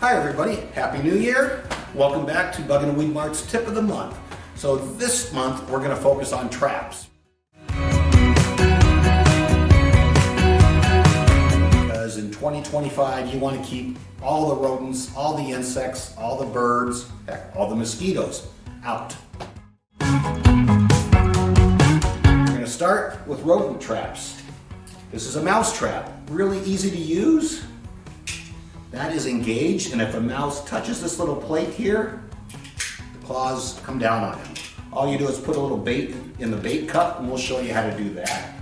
Hi everybody, Happy New Year. Welcome back to Bug and Weed Mart's Tip of the Month. So this month we're going to focus on traps. Because in 2025 you want to keep all the rodents, all the insects, all the birds, heck, all the mosquitoes out. We're going to start with rodent traps. This is a mouse trap, really easy to use. That is engaged, and if a mouse touches this little plate here, the claws come down on him. All you do is put a little bait in the bait cup, and we'll show you how to do that.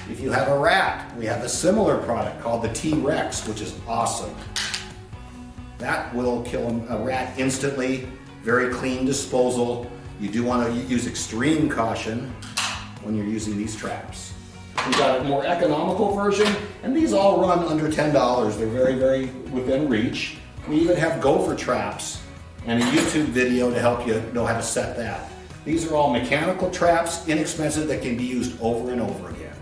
If you have a rat, we have a similar product called the T-Rex, which is awesome. That will kill a rat instantly, very clean disposal. You do want to use extreme caution when you're using these traps. We've got a more economical version, and these all run under $10. They're very, very within reach. We even have gopher traps and a YouTube video to help you know how to set that. These are all mechanical traps, inexpensive, that can be used over and over again.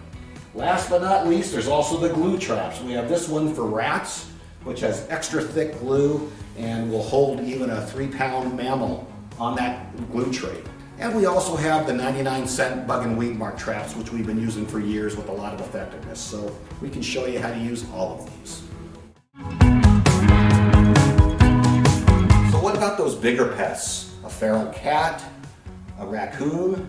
Last but not least, there's also the glue traps. We have this one for rats, which has extra thick glue and will hold even a 3-pound mammal on that glue tray. And we also have the 99-cent Bug and Weed Mart traps, which we've been using for years with a lot of effectiveness. So we can show you how to use all of these. So what about those bigger pests? A feral cat, a raccoon,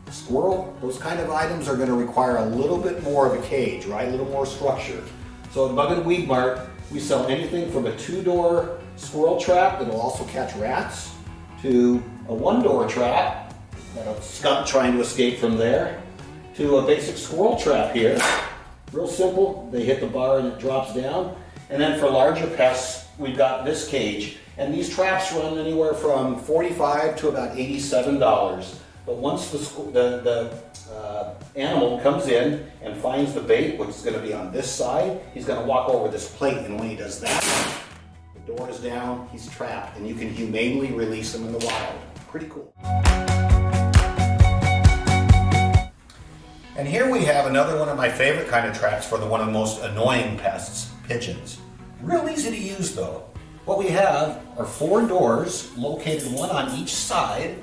a squirrel? Those kind of items are going to require a little bit more of a cage, right? A little more structure. So at Bug and Weed Mart, we sell anything from a 2-door squirrel trap that'll also catch rats, to a 1-door trap, a skunk trying to escape from there, to a basic squirrel trap here. Real simple, they hit the bar and it drops down. And then for larger pests, we've got this cage. And these traps run anywhere from $45 to about $87. But once the animal comes in and finds the bait, which is going to be on this side, he's going to walk over this plate, and when he does that, the door is down, he's trapped, and you can humanely release him in the wild. Pretty cool. And here we have another one of my favorite kind of traps for one of the most annoying pests, pigeons. Real easy to use though. What we have are 4 doors located one on each side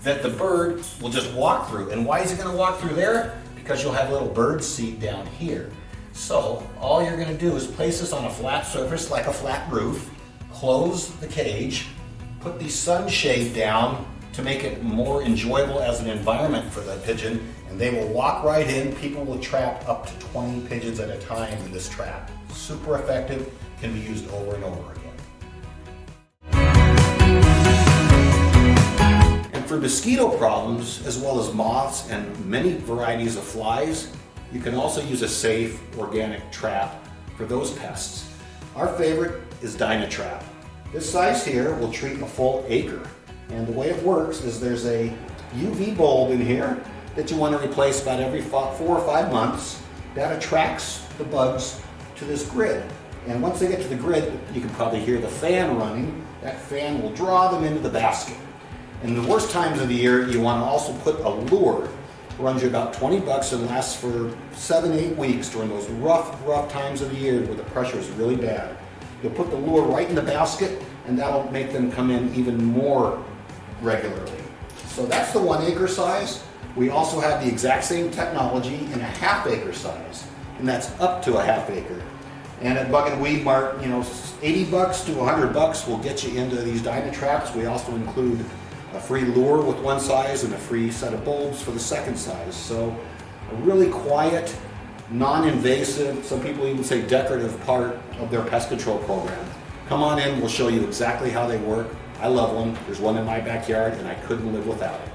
that the bird will just walk through. And why is it going to walk through there? Because you'll have a little bird seat down here. So all you're going to do is place this on a flat surface like a flat roof, close the cage, put the sunshade down to make it more enjoyable as an environment for the pigeon, and they will walk right in. People will trap up to 20 pigeons at a time in this trap. Super effective, can be used over and over again. And for mosquito problems, as well as moths and many varieties of flies, you can also use a safe organic trap for those pests. Our favorite is Dynatrap. This size here will treat a full acre. And the way it works is there's a UV bulb in here that you want to replace about every 4 or 5 months. That attracts the bugs to this grid. And once they get to the grid, you can probably hear the fan running. That fan will draw them into the basket. In the worst times of the year, you want to also put a lure. It runs you about $20 and lasts for 7-8 weeks during those rough times of the year where the pressure is really bad. You'll put the lure right in the basket, and that'll make them come in even more regularly. So that's the 1 acre size. We also have the exact same technology in a 1/2 acre size, and that's up to a 1/2 acre. And at Bug and Weed Mart, you know, $80 to $100 will get you into these Dynatraps. We also include a free lure with one size and a free set of bulbs for the second size. So a really quiet, non-invasive, some people even say decorative part of their pest control program. Come on in, we'll show you exactly how they work. I love them. There's one in my backyard and I couldn't live without it.